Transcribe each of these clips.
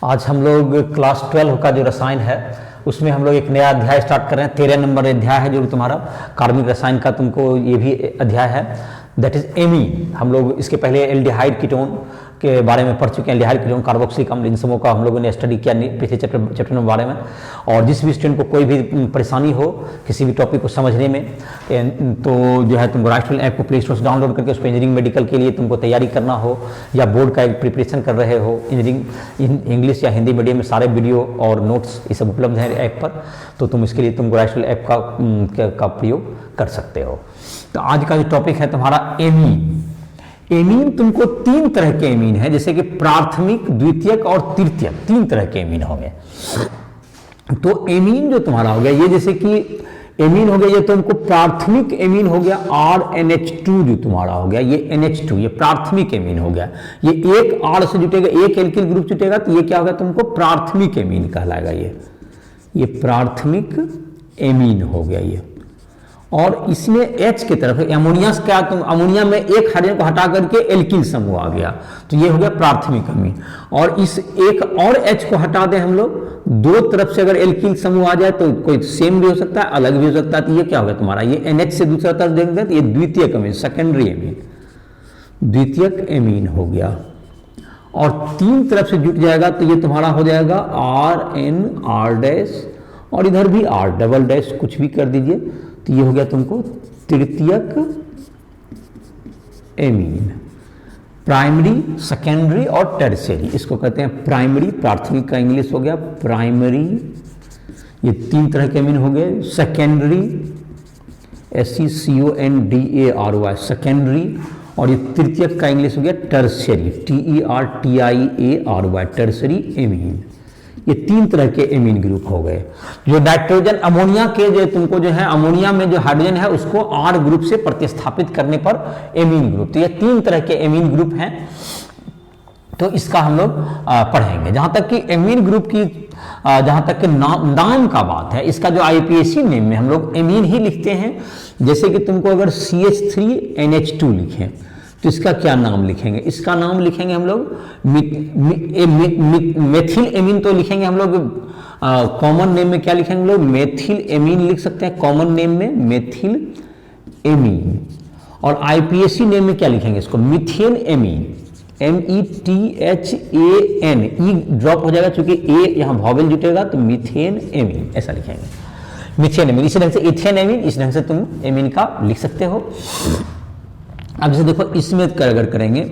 आज हम लोग क्लास 12 का जो रसायन है उसमें हम लोग एक नया अध्याय स्टार्ट कर रहे हैं। 13 नंबर अध्याय है जो तुम्हारा कार्बनिक रसायन का, तुमको ये भी अध्याय है, दैट इज एमी। हम लोग इसके पहले एल्डिहाइड कीटोन के बारे में पढ़ चुके हैं। एल्डिहाइड कीटोन, कार्बोक्सिलिक अम्ल, इन सबों का हम लोगों ने स्टडी किया पिछले चैप्टर के बारे में। और जिस भी स्टूडेंट को कोई भी परेशानी हो किसी भी टॉपिक को समझने में, तो जो है तुमको राइटफुल ऐप को प्ले स्टोर से डाउनलोड करके उस पर इंजीनियरिंग मेडिकल के लिए तुमको तैयारी करना हो या बोर्ड का एक प्रिपरेशन कर रहे हो, इंजीनियरिंग इंग्लिश या हिंदी मीडियम में सारे वीडियो और नोट्स ये सब उपलब्ध हैं ऐप पर, तो तुम इसके लिए तुमको राइटफुल ऐप का प्रयोग कर सकते हो। तो आज का जो टॉपिक है तुम्हारा एमीन। एमीन तुमको 3 तरह के एमीन है, जैसे कि प्राथमिक, द्वितीयक और तृतीयक, 3 तरह के एमीन होंगे। तो एमीन जो तुम्हारा हो गया ये, जैसे कि एमीन हो गया ये तुमको प्राथमिक एमीन हो गया RNH2 जो तुम्हारा हो गया, ये NH2 ये प्राथमिक एमीन हो गया। ये एक R से जुटेगा, एक एल्किल ग्रुप जुटेगा तो ये क्या होगा तुमको प्राथमिक एमीन कहलाएगा। ये प्राथमिक एमीन हो गया ये। और इसमें H की तरफ अमोनिया से क्या, तुम अमोनिया में एक हाइड्रोजन को हटा करके एल्किल समूह आ गया तो ये हो गया प्राथमिक अमीन। और इस एक और H को हटा दें हम लोग, दो तरफ से अगर एल्किल समूह आ जाए तो कोई सेम भी हो सकता है, अलग भी हो सकता है, तो ये क्या होगा तुम्हारा, ये NH से दूसरा तरफ देंगे तो ये द्वितीयक अमीन, सेकेंडरी एमीन, द्वितीयक एमीन हो गया। और 3 तरफ से जुट जाएगा तो ये तुम्हारा हो जाएगा RN R' और इधर भी R डबल डैश कुछ भी कर दीजिए, तो ये हो गया तुमको तृतीयक एमीन। प्राइमरी, सेकेंडरी और टर्शियरी, इसको कहते हैं प्राइमरी, प्राथमिक का इंग्लिश हो गया प्राइमरी, ये 3 तरह के एमीन हो गए। सेकेंडरी SECONDARY सेकेंडरी, और ये तृतीयक का इंग्लिश हो गया टर्शियरी TERTIARY टर्शियरी एमीन। ये 3 तरह के एमीन ग्रुप हो गए। जो नाइट्रोजन अमोनिया के जो तुमको जो है अमोनिया में जो हाइड्रोजन है उसको R ग्रुप से प्रतिस्थापित करने पर एमीन ग्रुप, तो ये 3 तरह के एमीन ग्रुप हैं। तो इसका हम लोग पढ़ेंगे। जहां तक कि एमीन ग्रुप की जहां तक कि नाम का बात है, इसका जो IUPAC नेम में हम लोग एमीन ही लिखते हैं। जैसे कि तुमको अगर CH3NH2 लिखें तो इसका क्या नाम लिखेंगे, इसका नाम लिखेंगे हम लोग मेथिल एमीन, तो लिखेंगे हम लोग कॉमन नेम में क्या लिखेंगे हम लोग, मेथिल एमीन लिख सकते हैं कॉमन नेम में, मेथिल एमीन। और IUPAC नेम में क्या लिखेंगे इसको, मीथेन एमीन, METHAN, ई ड्रॉप हो जाएगा क्योंकि ए यहाँ वॉवेल जुटेगा तो मीथेन एमीन ऐसा लिखेंगे, मीथेन एमीन। इसी ढंग से इथेन एमीन, इस ढंग से तुम एमीन का लिख सकते हो। अब जैसे देखो इसमें अगर करेंगे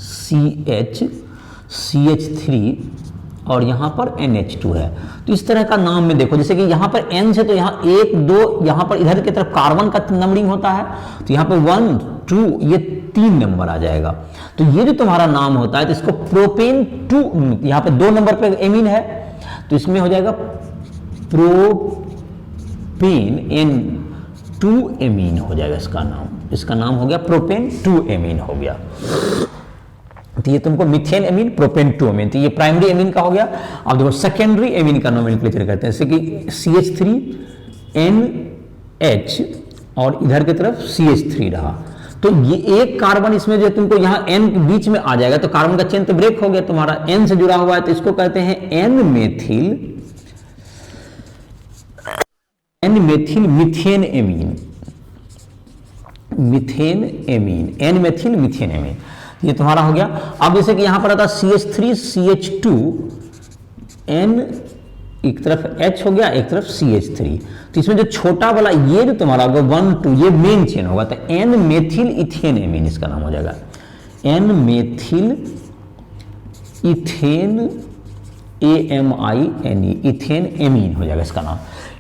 CH3 और यहाँ पर NH2 है, तो इस तरह का नाम में देखो, जैसे कि यहाँ पर N से तो यहाँ 1 2, यहाँ पर इधर की तरफ कार्बन का नंबरिंग होता है तो यहाँ पर 1 2 ये 3 नंबर आ जाएगा। तो ये जो तुम्हारा नाम होता है तो इसको प्रोपेन 2, यहाँ पे 2 नंबर पे एमीन है तो इसमें हो जाएगा प्रोपेन N2 एमीन हो जाएगा इसका नाम हो गया प्रोपेन 2 एमीन हो गया। तो ये तुमको मीथेन एमीन, प्रोपेन 2 एमीन, तो ये प्राइमरी एमीन का हो गया। अब देखो सेकेंडरी एमीन का नोमेनक्लेचर करते हैं, जैसे कि CH3NH और इधर की तरफ CH3 रहा, तो ये एक कार्बन इसमें जो तुमको यहाँ N के बीच में आ जाएगा तो कार्बन का चेन तो ब्रेक हो गया तुम्हारा, N से जुड़ा हुआ है तो इसको कहते हैं N methyl methane amine, methane amine, N methyl methane amine, ये तुम्हारा हो गया। अब जैसे कि यहां पर आता CH3 CH2 N, एक तरफ H हो गया एक तरफ CH3, तो इसमें जो छोटा वाला ये जो तुम्हारा होगा 1 2 ये मेन चेन होगा तो N मेथिल इथेन एमीन इसका नाम हो जाएगा, N methyl ethane AMINE, ethane amine हो जाएगा इसका नाम,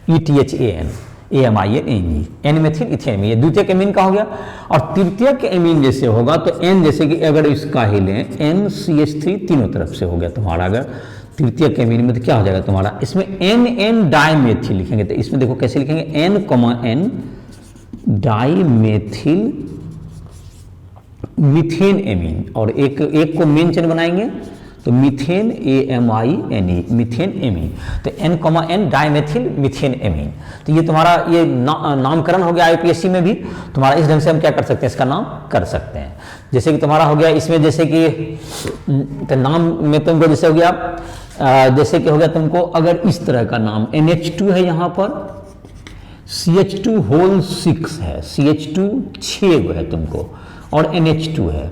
ETHAN AMINE, N methyl ethane amine, ये द्वितीयक एमीन का हो गया। और तृतीयक एमीन जैसे होगा तो N, जैसे कि अगर इसका ही लें NCH3 तीनों तरफ से हो गया तुम्हारा, अगर तृतीयक एमीन में तो क्या हो जाएगा तुम्हारा, इसमें NN डाइमेथिल लिखेंगे तो इसमें देखो कैसे लिखेंगे N डाइमेथिल मीथेन एमीन, और एक को मेन चेन बनाएंगे तो मीथेन AMINE, मीथेन एमीन, तो N डाइमेथिल मीथेन एमीन। तो ये तुम्हारा ये नामकरण हो गया IUPAC में भी तुम्हारा, इस ढंग से हम क्या कर सकते हैं इसका नाम कर सकते हैं। जैसे कि तुम्हारा हो गया इसमें, जैसे कि तो नाम में तुमको जैसे हो गया जैसे कि हो गया तुमको अगर इस तरह का नाम NH2 है, यहाँ पर CH2 होल 6 है, CH2 6 है तुमको और NH2 है,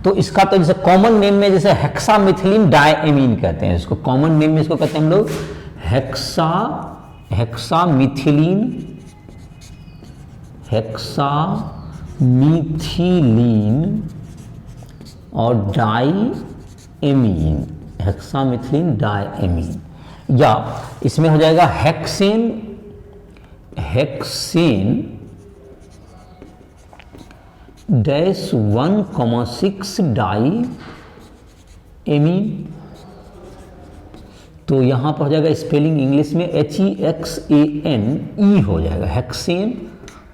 तो इसका तो जैसे कॉमन नेम में जैसे हेक्सामिथिलीन डायएमीन कहते हैं इसको, कॉमन नेम में इसको कहते हैं हम लोग हेक्सामिथिलीन और डायएमीन, हेक्सामिथिलीन डायएमीन, या इसमें हो जाएगा हेक्सेन -1,6 डायएमीन। तो यहां पर हो जाएगा स्पेलिंग इंग्लिश में HEXANE हो जाएगा, हेक्सेन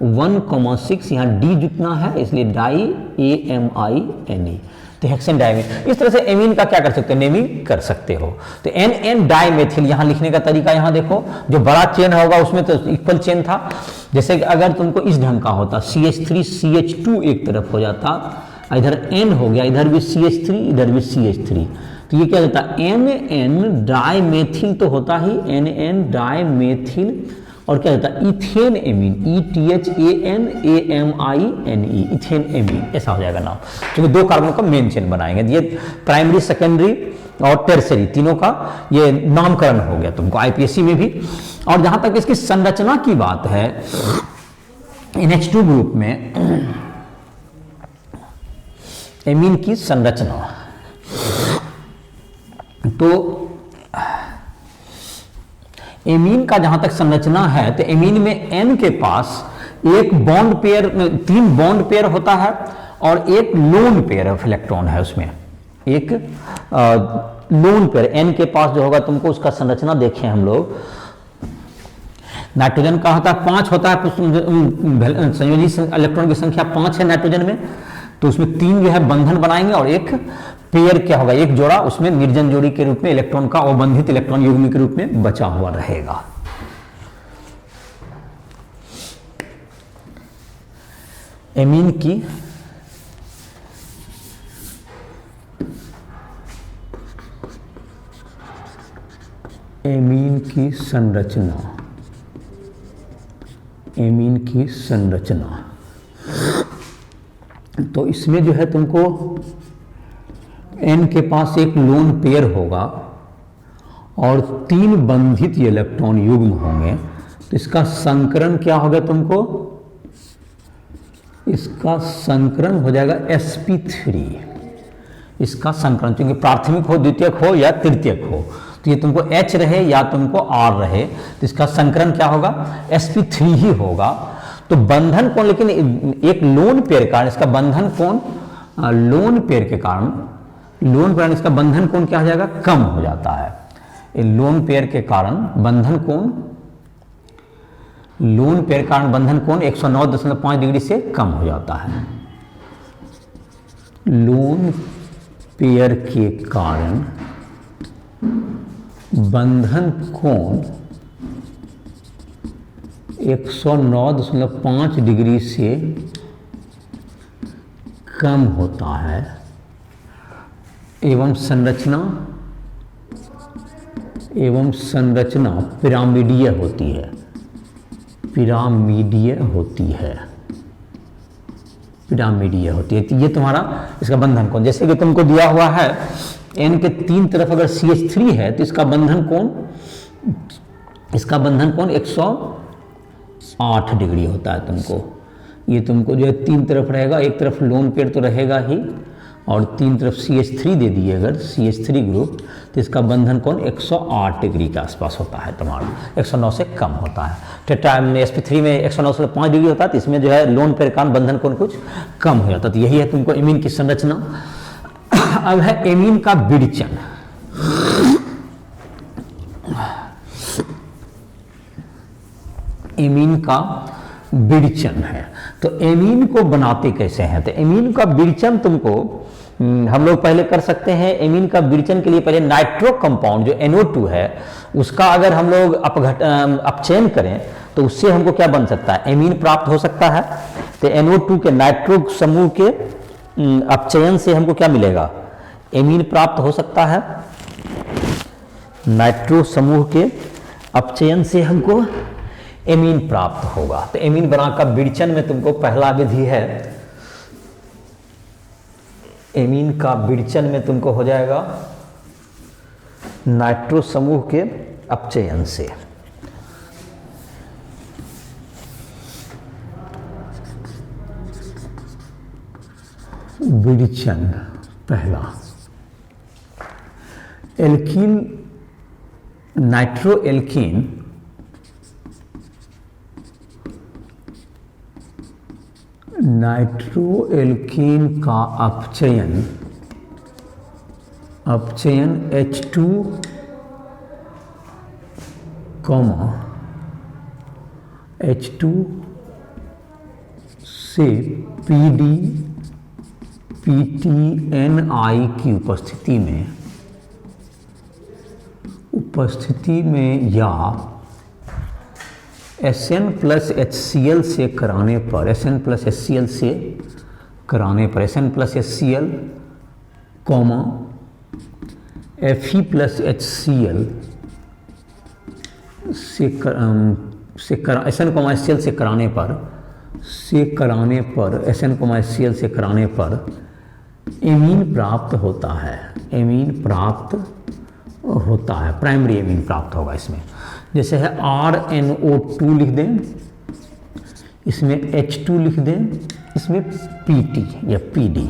1,6, यहाँ डी जितना है इसलिए DIAMINE, तो हेक्सेन डायमीन। इस तरह से एमीन का क्या कर सकते हो, नेमिंग कर सकते हो। तो NN डाइमेथिल यहाँ लिखने का तरीका यहाँ देखो, जो बड़ा चेन होगा उसमें तो इक्वल चेन था, जैसे कि अगर तुमको इस ढंग का होता CH3 CH2 एक तरफ हो जाता, इधर N हो गया, इधर भी CH3 इधर भी CH3, तो ये क्या होता NN डाइमेथिल तो होता ही, NN डाइमेथिल, और क्या होता है ethane amine, ETHANAMINE, ethane amine, ऐसा हो जाएगा नाम, क्योंकि 2 कार्बन का मेन चेन बनाएंगे। ये प्राइमरी सेकेंडरी और टेरसरी तीनों का ये नामकरण हो गया तुमको IPSC में भी। और जहां तक इसकी संरचना की बात है, NH2 ग्रुप में एमीन की संरचना, तो एमीन का जहां तक संरचना है, तो एमीन में N के पास एक बॉन्ड पेयर, 3 बॉन्ड पेयर होता है और एक लोन पेयर ऑफ इलेक्ट्रॉन है, उसमें एक लोन पेयर N के पास जो होगा तुमको उसका संरचना देखें हम लोग। नाइट्रोजन का होता है 5 होता है, संयोजी इलेक्ट्रॉन की संख्या 5 है नाइट्रोजन में, तो उसमें 3 जो है बंधन बनाएंगे और एक पेयर क्या होगा, एक जोड़ा उसमें निर्जन जोड़ी के रूप में इलेक्ट्रॉन का अवबंधित इलेक्ट्रॉन युग्म के रूप में बचा हुआ रहेगा। एमीन की संरचना, तो इसमें जो है तुमको N के पास एक लोन पेयर होगा और 3 बंधित इलेक्ट्रॉन युग्म होंगे, तो इसका संकरण क्या होगा तुमको, इसका संकरण हो जाएगा sp3, इसका संकरण, क्योंकि प्राथमिक हो, द्वितीयक हो या तृतीयक हो, तो ये तुमको H रहे या तुमको R रहे, तो इसका संकरण क्या होगा, sp3 ही होगा। तो बंधन कोण, लेकिन एक लोन पेयर के कारण इसका बंधन कोण, लोन पेयर के कारण इसका बंधन कोण क्या हो जाएगा, कम हो जाता है। लोन पेयर के कारण बंधन कोण, लोन पेयर के कारण बंधन कोण 109.5 डिग्री से कम हो जाता है। लोन पेयर के कारण बंधन कोण 109.5 डिग्री से कम होता है, एवं संरचना पिरामिडीय होती है, तो ये तुम्हारा इसका बंधन कोण, जैसे कि तुमको दिया हुआ है N के 3 तरफ अगर CH3 है तो इसका बंधन कोण 108 डिग्री होता है तुमको। ये तुमको जो है 3 तरफ रहेगा, एक तरफ लोन पेयर तो रहेगा ही और 3 तरफ CH3 दे दिए अगर CH3 ग्रुप, तो इसका बंधन कोण 108 डिग्री के आसपास होता है तुम्हारा, 109 से कम होता है। sp3 में 109.5 डिग्री होता है, तो इसमें जो है लोन पेयर का बंधन कोण कुछ कम हो जाता है। तो यही है तुमको एमीन की संरचना। अब है एमीन का विरचन। एमीन का विरचन है, तो एमीन को बनाते कैसे हैं, तो एमीन का विरचन तुमको हम लोग पहले कर सकते हैं। एमीन का विरचन के लिए पहले नाइट्रो कंपाउंड जो NO2 है उसका अगर हम लोग अपचयन करें तो उससे हमको क्या बन सकता है, एमीन प्राप्त हो सकता है। तो NO2 के नाइट्रो समूह के अपचयन से हमको क्या मिलेगा, एमीन प्राप्त हो सकता है। नाइट्रो समूह के अपचयन से हमको एमीन प्राप्त होगा। तो एमीन बना का विरचन में तुमको पहला विधि है, एमीन का विरचन में तुमको हो जाएगा नाइट्रो समूह के अपचयन से। विरचन पहला, alkene nitro alkene nitro alkene का अपचयन H2 H2 से PDPTNI की उपस्थिति में या Sn प्लस HCl से कराने पर Sn प्लस HCl से कराने पर Sn plus HCl Fe plus HCl Sn HCl से कराने पर एमीन प्राप्त होता है, प्राइमरी एमीन प्राप्त होगा। इसमें जैसे है RNO2 लिख दें, इसमें H2 लिख दें, इसमें PT या PD,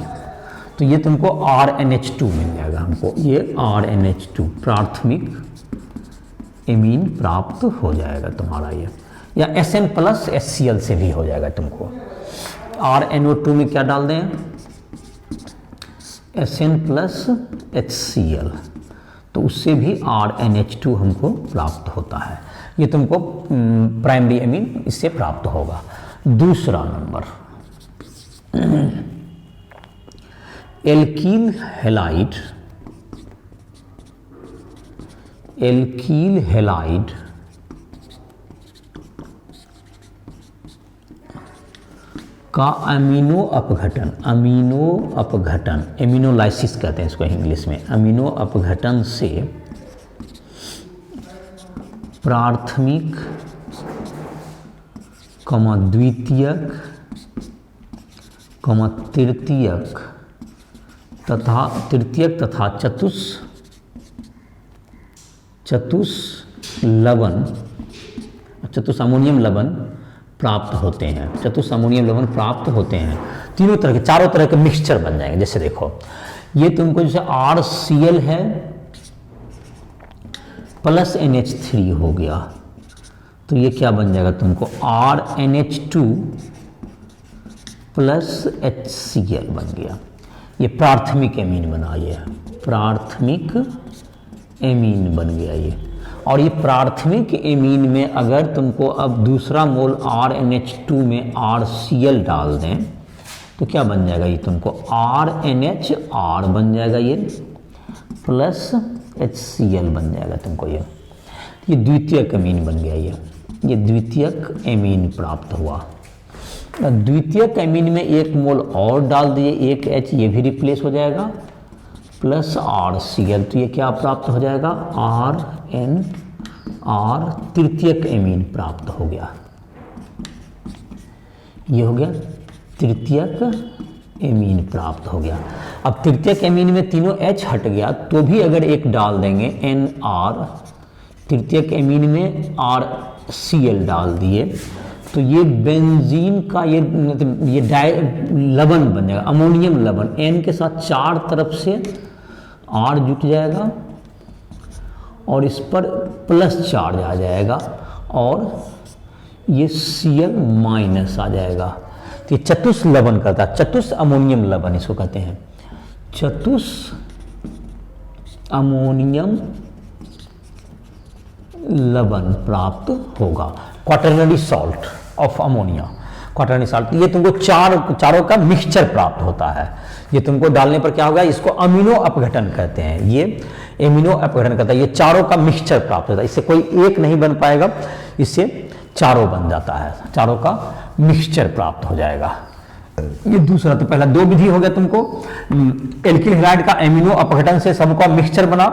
तो ये तुमको RNH2 मिल जाएगा हमको, ये RNH2 प्राथमिक एमीन प्राप्त हो जाएगा तुम्हारा ये, या Sn प्लस HCl से भी हो जाएगा तुमको। RNO2 में क्या डाल दें, Sn प्लस HCl, तो उससे भी RNH2 हमको प्राप्त होता है। ये तुमको प्राइमरी एमीन इससे प्राप्त होगा। दूसरा नंबर, एल्कील हैलाइड का अमीनो अपघटन, एमिनोलाइसिस कहते हैं इसको इंग्लिश में, अमीनो अपघटन से प्राथमिक द्वितीयक तृतीयक तथा चतुस अमोनियम लवण प्राप्त होते हैं, तीनों तरह के, चारों तरह के मिक्सचर बन जाएंगे। जैसे देखो ये तुमको जैसे RCl है प्लस NH3 हो गया, तो ये क्या बन जाएगा तुमको, RNH2 प्लस HCl बन गया। ये प्राथमिक एमीन बना, ये प्राथमिक एमीन बन गया ये। और ये प्राथमिक एमीन में अगर तुमको अब दूसरा मोल RNH2 में RCl डाल दें तो क्या बन जाएगा, ये तुमको RNHR बन जाएगा, ये प्लस HCl बन जाएगा तुमको। ये द्वितीयक एमीन बन गया, ये द्वितीयक एमीन प्राप्त हुआ। द्वितीयक एमीन में एक मोल और डाल दिए, एक H, ये भी रिप्लेस हो जाएगा, प्लस RCl, तो ये क्या प्राप्त हो जाएगा, RNR, तृतीयक एमीन प्राप्त हो गया। ये हो गया तृतीयक एमीन प्राप्त हो गया। अब तृतीयक एमीन में तीनों H हट गया, तो भी अगर एक डाल देंगे NR, तृतीयक एमीन में RCl डाल दिए, तो ये बेंजीन का ये लवण बन जाएगा, अमोनियम लवण। N के साथ चार तरफ से R जुट जाएगा और इस पर प्लस चार्ज आ जाएगा और ये Cl माइनस आ जाएगा। तो ये चतुस लवण करता है, चतुस अमोनियम लवण इसको कहते हैं, चतुस अमोनियम लवण प्राप्त होगा। Quaternary salt of ammonia, quaternary salt, ये तुमको चारों का मिक्सचर प्राप्त होता है। ये तुमको डालने पर क्या होगा, इसको अमीनो अपघटन कहते हैं, ये एमिनो अपघटन करता है, ये चारों का मिक्सचर प्राप्त होता है। इससे कोई एक नहीं बन पाएगा, इससे चारों बन जाता है, चारों का मिक्सचर प्राप्त हो जाएगा। ये दूसरा, तो पहला दो विधि हो गया तुमको, एल्किल हैलाइड का एमिनो अपघटन से सबका मिक्सचर बना,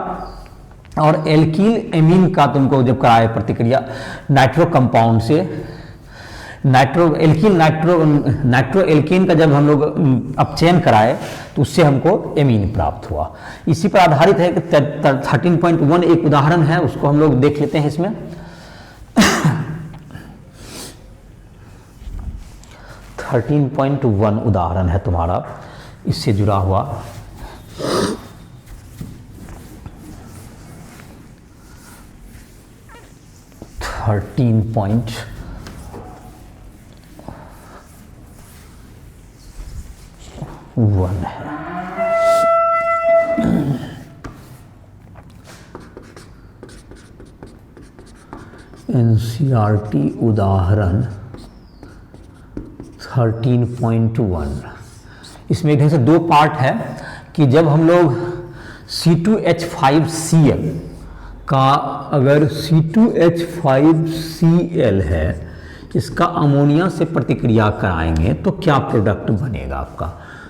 और एल्किल एमीन का तुमको जब कराए प्रतिक्रिया नाइट्रो कंपाउंड से, नाइट्रो एल्कीन का जब हम लोग अपचयन कराए तो उससे हमको एमीन प्राप्त हुआ। इसी पर आधारित है कि 13.1 एक उदाहरण है, उसको हम लोग देख लेते हैं इसमें। 13.1 उदाहरण है तुम्हारा इससे जुड़ा हुआ। वन है। एनसीईआरटी उदाहरण 13.1। इसमें एक ढंग से दो पार्ट है कि जब हम लोग C2H5Cl का, अगर C2H5Cl है, इसका अमोनिया से प्रतिक्रिया कराएंगे तो क्या प्रोडक्ट बनेगा आपका।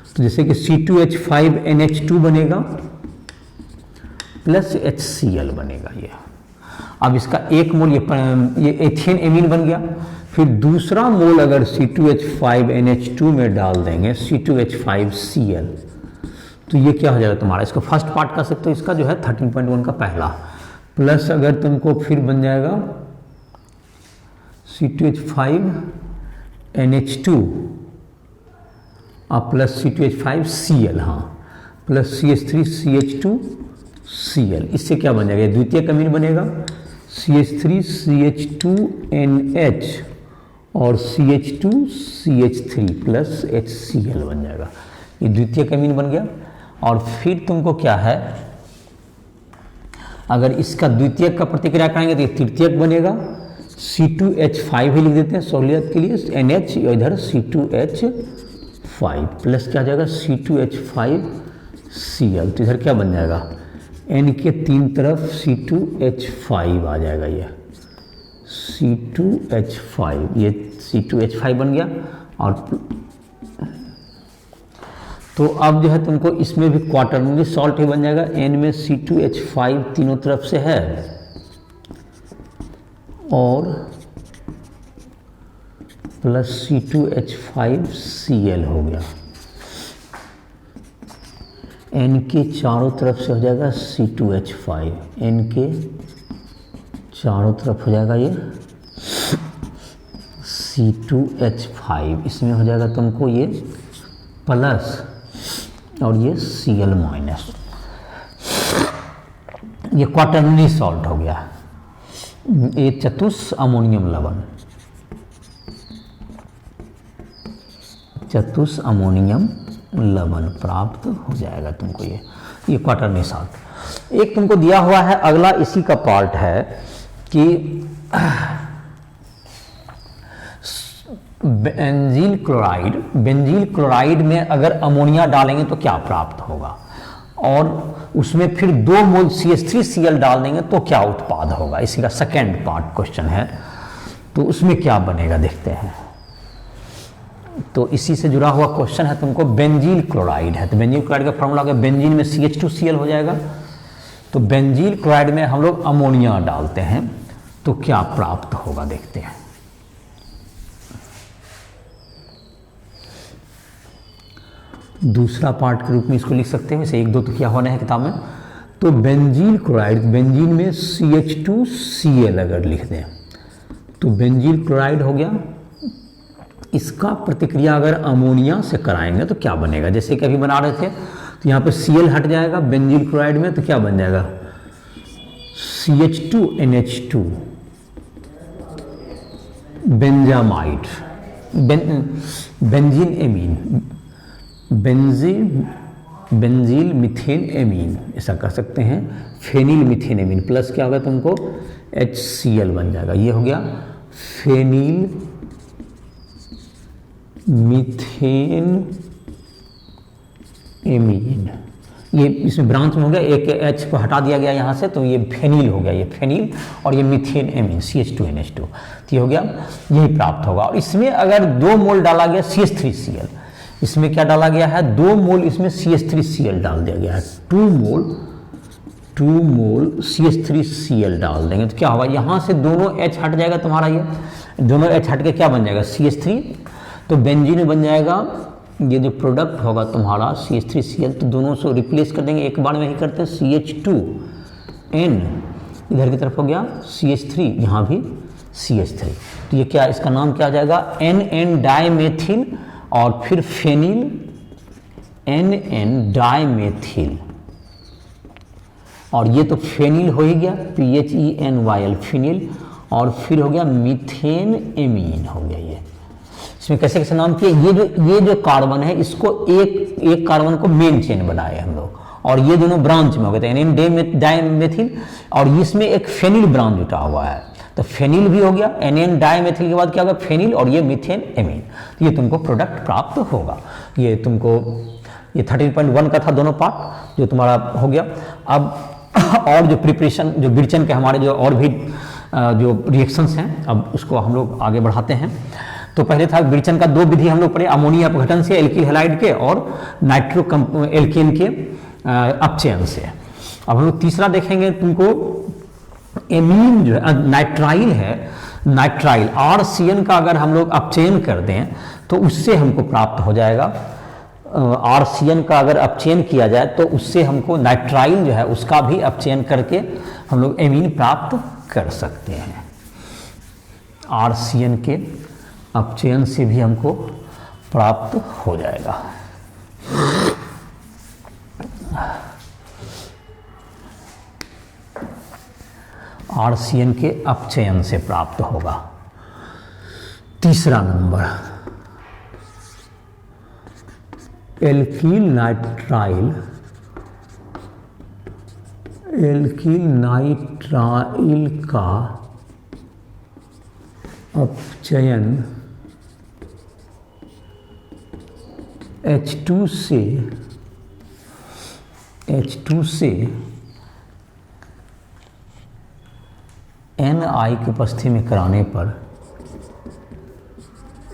तो जैसे कि C2H5NH2 बनेगा प्लस HCl बनेगा ये। अब इसका एक मोल ये एथेन एमीन बन गया, फिर दूसरा मोल अगर C2H5NH2 में डाल देंगे C2H5Cl, तो ये क्या हो जाएगा तुम्हारा, इसको फर्स्ट पार्ट कर सकते हो, इसका जो है 13.1 का पहला, प्लस अगर तुमको फिर बन जाएगा C2H5NH2 और प्लस C2H5Cl, हाँ, प्लस CH3CH2Cl। इससे क्या बन जाएगा, द्वितीय अमीन बनेगा CH3CH2NH और CH2CH3 प्लस HCl बन जाएगा। ये द्वितीय अमीन बन गया। और फिर तुमको क्या है, अगर इसका द्वितीयक का प्रतिक्रिया कराएंगे तो ये तृतीयक बनेगा, C2H5 ही लिख देते हैं सहूलियत के लिए, NH इधर C2H5 प्लस क्या आ जाएगा C2H5Cl, तो इधर क्या बन जाएगा, N के तीन तरफ C2H5 आ जाएगा, ये C2H5, ये C2H5 बन गया। और तो अब जो है तुमको इसमें भी क्वाटरनरी सॉल्ट ही बन जाएगा, N में C2H5 तीनों तरफ से है और प्लस C2H5Cl हो गया, N के चारों तरफ से हो जाएगा C2H5, N के चारों तरफ हो जाएगा ये C2H5, इसमें हो जाएगा तुमको ये प्लस और ये Cl माइनस, ये क्वाटरनरी सॉल्ट हो गया, ये चतुष अमोनियम लवण, चतुष अमोनियम लवण प्राप्त हो जाएगा तुमको, ये क्वाटरनरी सॉल्ट। एक तुमको दिया हुआ है अगला, इसी का पार्ट है कि बेंजील क्लोराइड में अगर अमोनिया डालेंगे तो क्या प्राप्त होगा, और उसमें फिर 2 मोल CH3Cl डाल देंगे तो क्या उत्पाद होगा, इसी का सेकेंड पार्ट क्वेश्चन है। तो उसमें क्या बनेगा देखते हैं। तो इसी से जुड़ा हुआ क्वेश्चन है तुमको, बेंजील क्लोराइड है, तो बेंजील क्लोराइड का फॉर्मूला होगा, बेंजीन में CH2Cl हो जाएगा, तो बेंजील क्लोराइड में हम लोग अमोनिया डालते हैं तो क्या प्राप्त होगा देखते हैं। दूसरा पार्ट के रूप में इसको लिख सकते हैं, वैसे 1-2 तो क्या होना है किताब में। तो बेंजील क्लोराइड, बेंजीन में CH2Cl अगर लिख दें तो बेंजील क्लोराइड हो गया, इसका प्रतिक्रिया अगर अमोनिया से कराएंगे तो क्या बनेगा, जैसे कि अभी बना रहे थे, तो यहाँ पे Cl हट जाएगा बेंजील क्लोराइड में, तो क्या बन जाएगा CH2NH2 benzamide, benzene amine, बेंजील methane amine, ऐसा कर सकते हैं, फेनिल मीथेन एमीन, प्लस क्या होगा तुमको HCl बन जाएगा, ये हो गया फेनिल मीथेन एमीन, ये इसमें ब्रांच में हो गया, एक H को हटा दिया गया यहाँ से, तो ये फेनिल हो गया, ये फेनिल, और ये मीथेन एमीन CH2NH2, तो ये हो गया, यही प्राप्त होगा। और इसमें अगर 2 मोल डाला गया CH3Cl, इसमें क्या डाला गया है, 2 मोल इसमें CH3Cl डाल दिया गया है, 2 मोल CH3Cl डाल देंगे तो क्या होगा, यहाँ से दोनों H हट जाएगा तुम्हारा, ये दोनों H हट के क्या बन जाएगा, CH3, तो बेंजीन बन जाएगा। ये जो प्रोडक्ट होगा तुम्हारा CH3Cl, तो दोनों से रिप्लेस कर देंगे, एक बार में ही करते हैं, CH2N इधर की तरफ हो गया CH3, यहाँ भी CH3, तो ये क्या, इसका नाम क्या आ जाएगा, NN डाइमेथिल, और फिर फेनिल NN डाइमेथिल, और ये तो फेनिल हो ही गया PHENYL फिनिल, और फिर हो गया मीथेन एमीन हो गया। ये इसमें कैसे कैसे नाम किए, ये जो कार्बन है इसको एक कार्बन को मेन चेन बनाए हम लोग, और ये दोनों ब्रांच में हो गए थे NN डाइमेथिल, और इसमें एक फेनिल ब्रांच जुटा हुआ है, तो फेनिल भी हो गया, NN डाइमेथिल के बाद क्या होगा, फेनिल, और ये मीथेन एमीन, तो ये तुमको प्रोडक्ट प्राप्त होगा। ये तुमको ये 13.1 का था दोनों पार्ट जो तुम्हारा हो गया। अब और जो प्रिपरेशन, जो विरचन के हमारे जो और भी जो रिएक्शंस हैं, अब उसको हम लोग आगे बढ़ाते हैं। तो पहले था विरचन का 2 विधि हम लोग पढ़े, अमोनिया अपघटन से एल्किल हैलाइड के, और नाइट्रो एल्केन के अपचयन से। अब हम लोग तीसरा देखेंगे, तुमको एमीन जो है नाइट्राइल है, नाइट्राइल RCN का अगर हम लोग अपचयन कर दें तो उससे हमको प्राप्त हो जाएगा, RCN का अगर अपचयन किया जाए तो उससे हमको नाइट्राइल जो है उसका भी अपचयन करके हम लोग एमीन प्राप्त कर सकते हैं। RCN के अपचयन से भी हमको प्राप्त हो जाएगा। RCN के अपचयन से प्राप्त होगा। तीसरा नंबर, एल्किल नाइट्राइल का अपचयन H2 से Ni की उपस्थिति में कराने पर,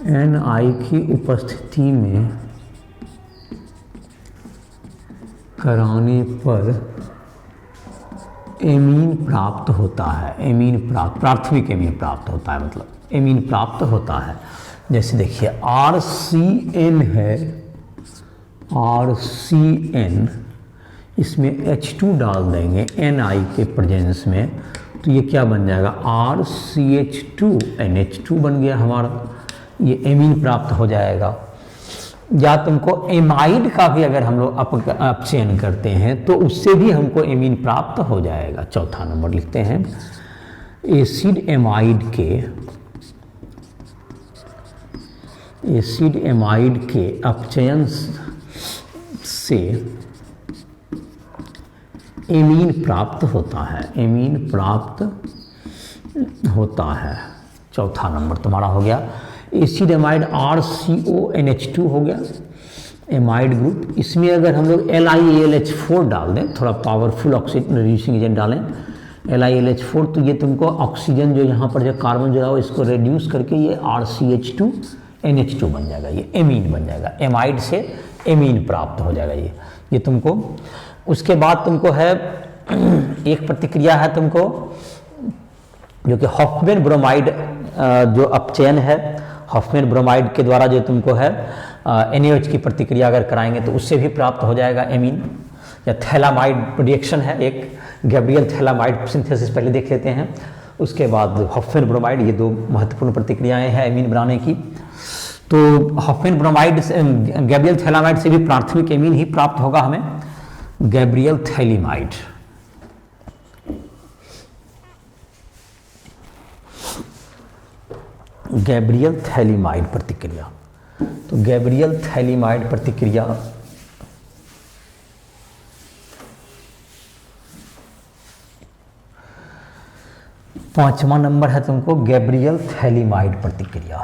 Ni की उपस्थिति में कराने पर एमीन प्राप्त होता है, एमीन प्राथमिक एमीन प्राप्त होता है, मतलब एमीन प्राप्त होता है। जैसे देखिए RCN है, RCN, इसमें H2 डाल देंगे Ni के प्रेजेंस में, तो ये क्या बन जाएगा, RCH2NH2 बन गया हमारा, ये एमीन प्राप्त हो जाएगा। या तुमको एमाइड का भी अगर हम लोग अपचयन करते हैं तो उससे भी हमको एमीन प्राप्त हो जाएगा। चौथा नंबर लिखते हैं, एसिड एमाइड के अपचयन से एमीन प्राप्त होता है, एमीन प्राप्त होता है। चौथा नंबर तुम्हारा हो गया एसिड एमाइड RCONH2 हो गया, एमाइड ग्रुप। इसमें अगर हम लोग LiAlH4 डाल दें, थोड़ा पावरफुल ऑक्सीजन रिड्यूसिंग एजेंट डालें LiAlH4, तो ये तुमको ऑक्सीजन जो यहाँ पर जो कार्बन जुड़ा हो इसको रिड्यूस करके ये RCH2NH2 बन जाएगा, ये एमीन बन जाएगा, एमाइड से एमीन प्राप्त हो जाएगा ये तुमको। उसके बाद तुमको है एक प्रतिक्रिया है तुमको जो कि हॉफमैन ब्रोमाइड जो अपचयन है, हॉफमैन ब्रोमाइड के द्वारा जो तुमको है NaOH की प्रतिक्रिया अगर कराएंगे तो उससे भी प्राप्त हो जाएगा एमीन। या थैलामाइड रिएक्शन है, एक गैब्रियल थैलामाइड सिंथेसिस पहले देख लेते हैं, उसके बाद हॉफमैन ब्रोमाइड, ये 2 महत्वपूर्ण प्रतिक्रियाएं हैं एमीन बनाने की। तो हॉफमैन ब्रोमाइड गैब्रियल थैलामाइड से भी प्राथमिक एमीन ही प्राप्त होगा हमें, गैब्रियल थैलीमाइड। गैब्रियल थैलीमाइड प्रतिक्रिया, तो गैब्रियल थैलीमाइड प्रतिक्रिया पांचवा नंबर है तुमको गैब्रियल थैलीमाइड प्रतिक्रिया।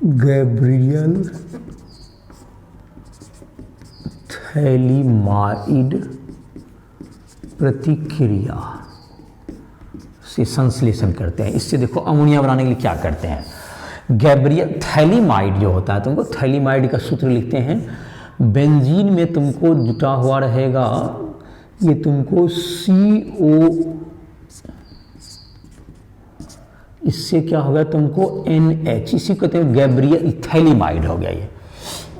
गैब्रियल थैलीमाइड प्रतिक्रिया से संश्लेषण करते हैं। इससे देखो अमोनिया बनाने के लिए क्या करते हैं, गैब्रियल थैलीमाइड जो होता है, तुमको थैलीमाइड का सूत्र लिखते हैं, बेंजीन में तुमको जुटा हुआ रहेगा, ये तुमको CO, इससे क्या होगा तुमको NH, इसी को कहते हैं गैब्रियल थैलीमाइड हो गया। ये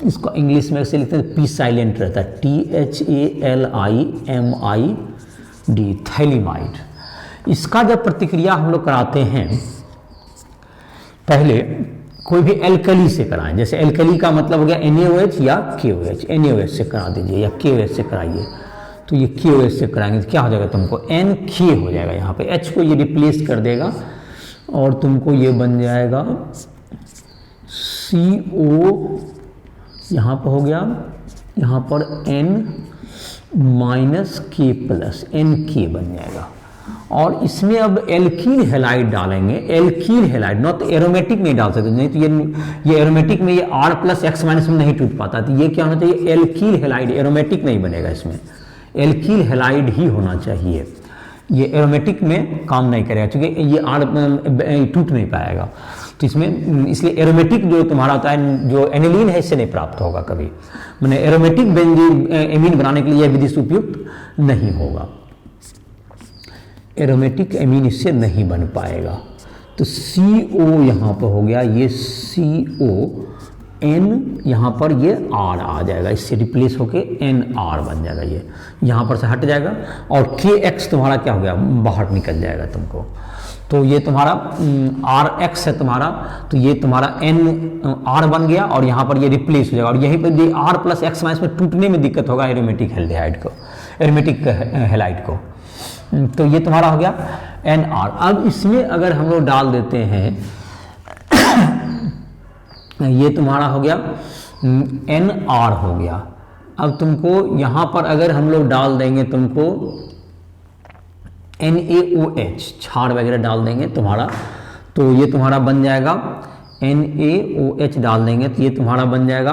इसको इंग्लिश में ऐसे लिखते हैं, P साइलेंट रहता है, THALIMID, थैलीमाइड। इसका जब प्रतिक्रिया हम लोग कराते हैं, पहले कोई भी एल्कली से कराएं, जैसे एल्कली का मतलब हो गया NaOH या KOH, NaOH से करा दीजिए या KOH से कराइए, तो ये KOH से कराएंगे तो क्या हो जाएगा तुमको NK हो जाएगा, यहाँ पे H को ये रिप्लेस कर देगा और तुमको ये बन जाएगा CO, यहाँ पर हो गया, यहाँ पर N-K+ NK बन जाएगा। और इसमें अब एल्कील हैलाइड डालेंगे, एल्कील हैलाइड, नॉट एरोमेटिक नहीं डाल सकते, नहीं तो ये एरोमेटिक में ये R+X- में नहीं टूट पाता, तो ये क्या होना चाहिए एल्कील हैलाइड, एरोमेटिक नहीं बनेगा, इसमें एल्कील हैलाइड ही होना चाहिए, ये एरोमेटिक में काम नहीं करेगा क्योंकि ये R टूट नहीं पाएगा, तो इसमें इसलिए एरोमेटिक जो तुम्हारा होता है, जो एनिलीन है, इससे नहीं प्राप्त होगा कभी, मैंने एरोमेटिक बेंजीन एमीन बनाने के लिए यह विधि उपयुक्त नहीं होगा, एरोमेटिक एमीन इससे नहीं बन पाएगा। तो CO यहाँ पर हो गया, ये CO, N यहाँ पर ये R आ जाएगा, इससे रिप्लेस होके NR बन जाएगा, ये यहाँ पर से हट जाएगा और KX तुम्हारा क्या हो गया, बाहर निकल जाएगा तुमको, तो ये तुम्हारा RX है तुम्हारा, तो ये तुम्हारा NR बन गया और यहाँ पर ये रिप्लेस हो जाएगा, और यहीं पर ये R+X- में टूटने में दिक्कत होगा एरोमेटिक हैलाइड को, एरोमेटिक हैलाइड को, तो ये तुम्हारा हो गया NR। अब इसमें अगर हम लोग डाल देते हैं, ये तुम्हारा हो गया NR हो गया, अब तुमको यहाँ पर अगर हम लोग डाल देंगे तुमको NaOH, क्षार वगैरह डाल देंगे तुम्हारा, तो ये तुम्हारा बन जाएगा NaOH डाल देंगे तो ये तुम्हारा बन जाएगा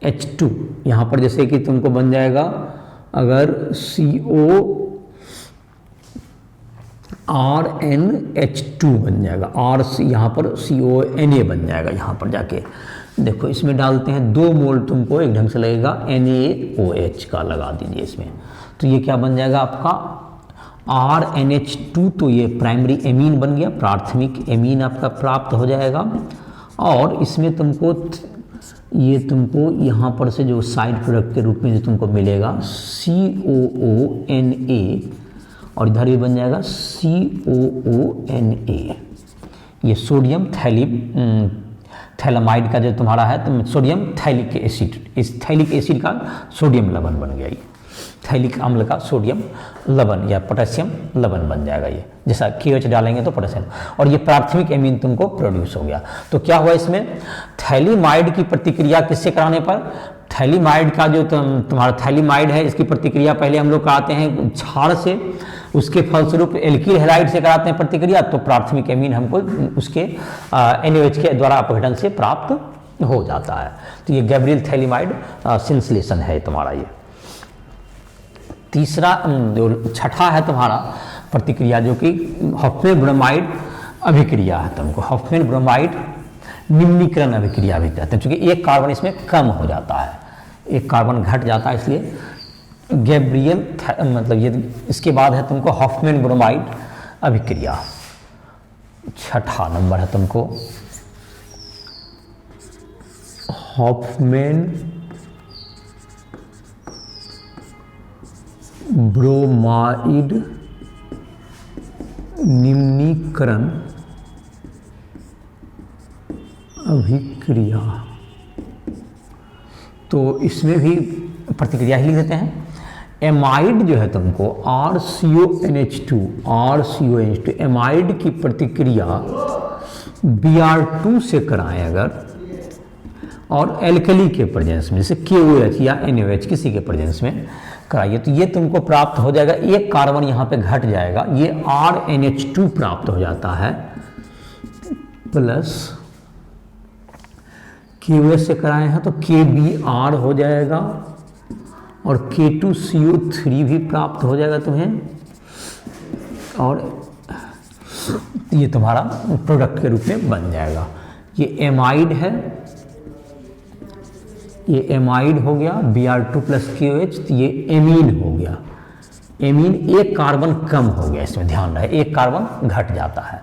RnH2, यहाँ पर जैसे कि तुमको बन जाएगा अगर CO RnH2 बन जाएगा, यहाँ पर CONa बन जाएगा, यहाँ पर जाके देखो इसमें डालते हैं 2 मोल, तुमको एक ढंग से लगेगा NaOH का लगा दीजिए इसमें, तो ये क्या बन जाएगा आपका RnH2, तो ये प्राइमरी एमीन बन गया, प्राथमिक एमीन आपका प्राप्त हो जाएगा। और इसमें तुमको ये तुमको यहाँ पर से जो साइड प्रोडक्ट के रूप में जो तुमको मिलेगा COONA, और इधर भी बन जाएगा COONA, ये सोडियम थैलामाइड का जो तुम्हारा है, तो सोडियम थैलिक एसिड, इस थैलिक एसिड का सोडियम लवण बन गया, ये थैलिक अम्ल का सोडियम लवण या पोटेशियम लवण बन जाएगा, ये जैसा KOH डालेंगे तो पोटेशियम, और ये प्राथमिक एमीन तुमको प्रोड्यूस हो गया। तो क्या हुआ इसमें, थैलीमाइड की प्रतिक्रिया किससे कराने पर, थैलीमाइड का जो तुम्हारा थैलीमाइड है, इसकी प्रतिक्रिया पहले हम लोग कराते हैं क्षार से, उसके फलस्वरूप एल्कील हैलाइड से कराते हैं प्रतिक्रिया, तो प्राथमिक एमीन हमको उसके NaOH के द्वारा अपघटन से प्राप्त हो जाता है। तो ये गैब्रियल थैलीमाइड संश्लेषण है तुम्हारा। ये तीसरा जो छठा है तुम्हारा प्रतिक्रिया, जो कि हॉफमैन ब्रोमाइड अभिक्रिया है, तुमको हॉफमैन ब्रोमाइड निम्नीकरण अभिक्रिया भी कहते हैं, क्योंकि एक कार्बन इसमें कम हो जाता है, एक कार्बन घट जाता है, इसलिए गैब्रियल मतलब ये इसके बाद है तुमको हॉफमैन ब्रोमाइड अभिक्रिया, छठा नंबर है तुमको हॉफमैन ब्रोमाइड निम्नीकरण अभिक्रिया। तो इसमें भी प्रतिक्रिया ही लिख देते हैं। एमाइड जो है तुमको RCONH2 एमाइड की प्रतिक्रिया Br2 से कराएं अगर, और एल्कली के प्रेजेंस में, जैसे KOH या NaOH किसी के प्रेजेंस में कराइए, तो ये तुमको प्राप्त हो जाएगा, एक कार्बन यहाँ पे घट जाएगा, ये RnH2 प्राप्त हो जाता है, प्लस KOH से कराए हैं तो KBr हो जाएगा और K2CO3 भी प्राप्त हो जाएगा तुम्हें, और ये तुम्हारा प्रोडक्ट के रूप में बन जाएगा। ये एमाइड है, ये एमाइड हो गया Br2 प्लस KOH, तो ये एमीन हो गया। एमीन एक कार्बन कम हो गया, इसमें ध्यान रहे, एक कार्बन घट जाता है,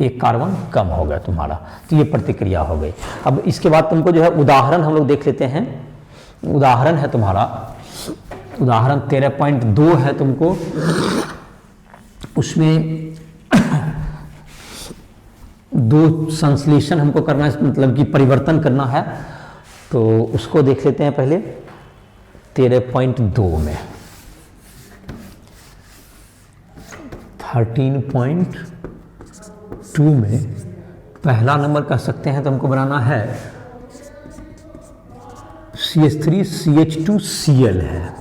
एक कार्बन कम हो गया तुम्हारा, तो ये प्रतिक्रिया हो गई। अब इसके बाद तुमको जो है उदाहरण हम लोग देख लेते हैं। उदाहरण है तुम्हारा, उदाहरण 13.2 है तुमको, उसमें दो संश्लेषण हमको करना है, मतलब कि परिवर्तन करना है, तो उसको देख लेते हैं पहले 13.2 में। 13.2 में पहला नंबर कह सकते हैं तो हमको बनाना है CH3CH2Cl है,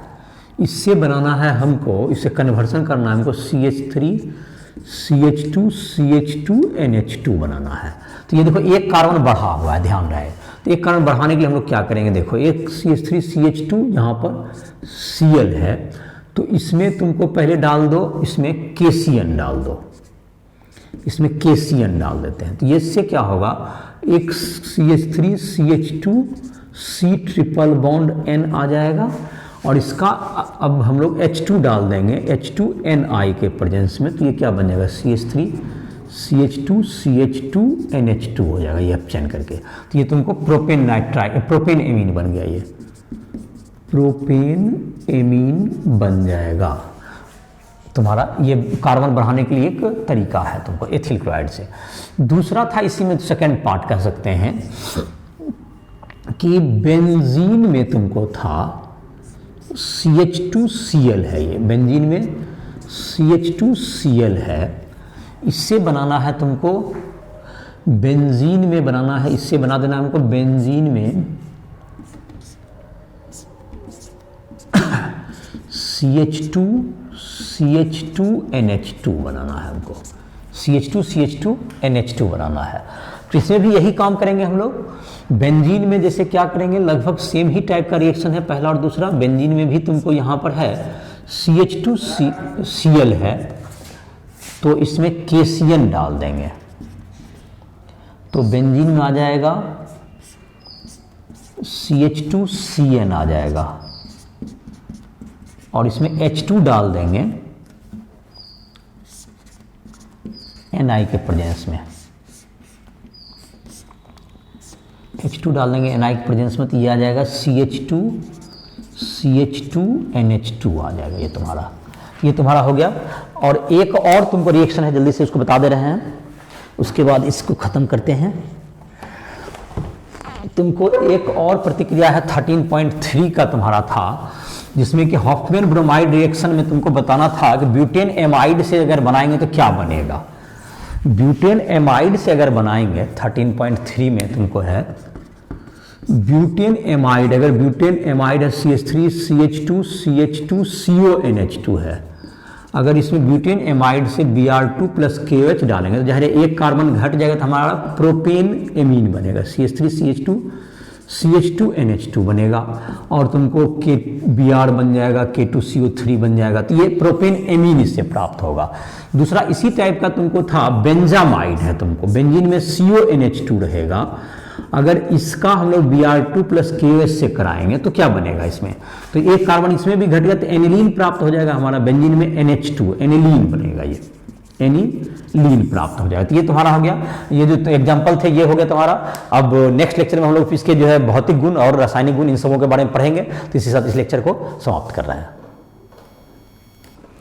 इससे बनाना है हमको, इससे कन्वर्सन करना है हमको CH3CH2CH2NH2 बनाना है। तो ये देखो एक कार्बन बढ़ा हुआ है, ध्यान रहे, तो एक कार्बन बढ़ाने के लिए हम लोग क्या करेंगे, देखो एक CH3CH2 यहाँ पर Cl है, तो इसमें तुमको पहले डाल दो, इसमें KCN डाल दो, इसमें KCN डाल देते हैं, तो ये इससे क्या होगा, एक CH3CH2C ट्रिपल बॉन्ड N आ जाएगा, और इसका अब हम लोग H2 डाल देंगे H2NI के प्रेजेंस में, तो ये क्या बन जाएगा CH3CH2CH2NH2 हो जाएगा, ये ऑप्शन करके, तो ये तुमको प्रोपेन नाइट्राइड, प्रोपेन एमीन बन गया, ये प्रोपेन एमीन बन जाएगा तुम्हारा। ये कार्बन बढ़ाने के लिए एक तरीका है तुमको एथिल क्लोराइड से। दूसरा था इसी में सेकेंड पार्ट कह सकते हैं कि बेंजीन में तुमको था CH2Cl है, ये बेंजीन में CH2Cl है, इससे बनाना है तुमको, बेंजीन में बनाना है, इससे बना देना है हमको बेंजीन में CH2CH2NH2 बनाना है हमको, CH2CH2NH2 बनाना है। तो इसमें भी यही काम करेंगे हम लोग। बेंजीन में जैसे क्या करेंगे, लगभग सेम ही टाइप का रिएक्शन है पहला और दूसरा। बेंजीन में भी तुमको यहाँ पर है CH2Cl है, तो इसमें KCN डाल देंगे, तो बेंजीन में आ जाएगा CH2CN आ जाएगा, और इसमें H2 डाल देंगे Ni के प्रेजेंस में, H2 डाल देंगे Ni के प्रेजेंस में, तो ये आ जाएगा CH2CH2NH2 आ जाएगा, ये तुम्हारा हो गया। और एक और तुमको रिएक्शन है, जल्दी से उसको बता दे रहे हैं, उसके बाद इसको खत्म करते हैं। तुमको एक और प्रतिक्रिया है 13.3 का तुम्हारा था, जिसमें कि हॉफमैन ब्रोमाइड रिएक्शन में तुमको बताना था कि ब्यूटेन एमाइड से अगर बनाएंगे तो क्या बनेगा। ब्यूटेन एमाइड से अगर बनाएंगे 13.3 में तुमको है ब्यूटेन एमाइड, अगर ब्यूटेन एमाइड है CH3CH2CH2CONH2 है, अगर इसमें ब्यूटेन एमाइड से Br2 प्लस KOH डालेंगे तो जहाँ एक कार्बन घट जाएगा तो हमारा प्रोपेन एमीन बनेगा, CH3CH2CH2NH2 बनेगा, और तुमको Br बन जाएगा, K2CO3 बन जाएगा, तो ये प्रोपेन एमीन इससे प्राप्त होगा। दूसरा इसी टाइप का तुमको था बेंजामाइड है, तुमको बेंजीन में CONH2 रहेगा, अगर इसका हम लोग Br2 प्लस KOH से कराएंगे तो क्या बनेगा इसमें, तो एक कार्बन इसमें भी घट गया तो एनिलीन प्राप्त हो जाएगा हमारा, बेंजीन में NH2 एनिलीन बनेगा, ये एनिलीन प्राप्त हो जाएगा। तो ये तुम्हारा हो गया, ये जो एग्जांपल थे ये हो गया तुम्हारा। अब नेक्स्ट लेक्चर में हम लोग इसके जो है भौतिक गुण और रासायनिक गुण इन सबों के बारे में पढ़ेंगे, तो इसी साथ इस लेक्चर को समाप्त कर रहे हैं।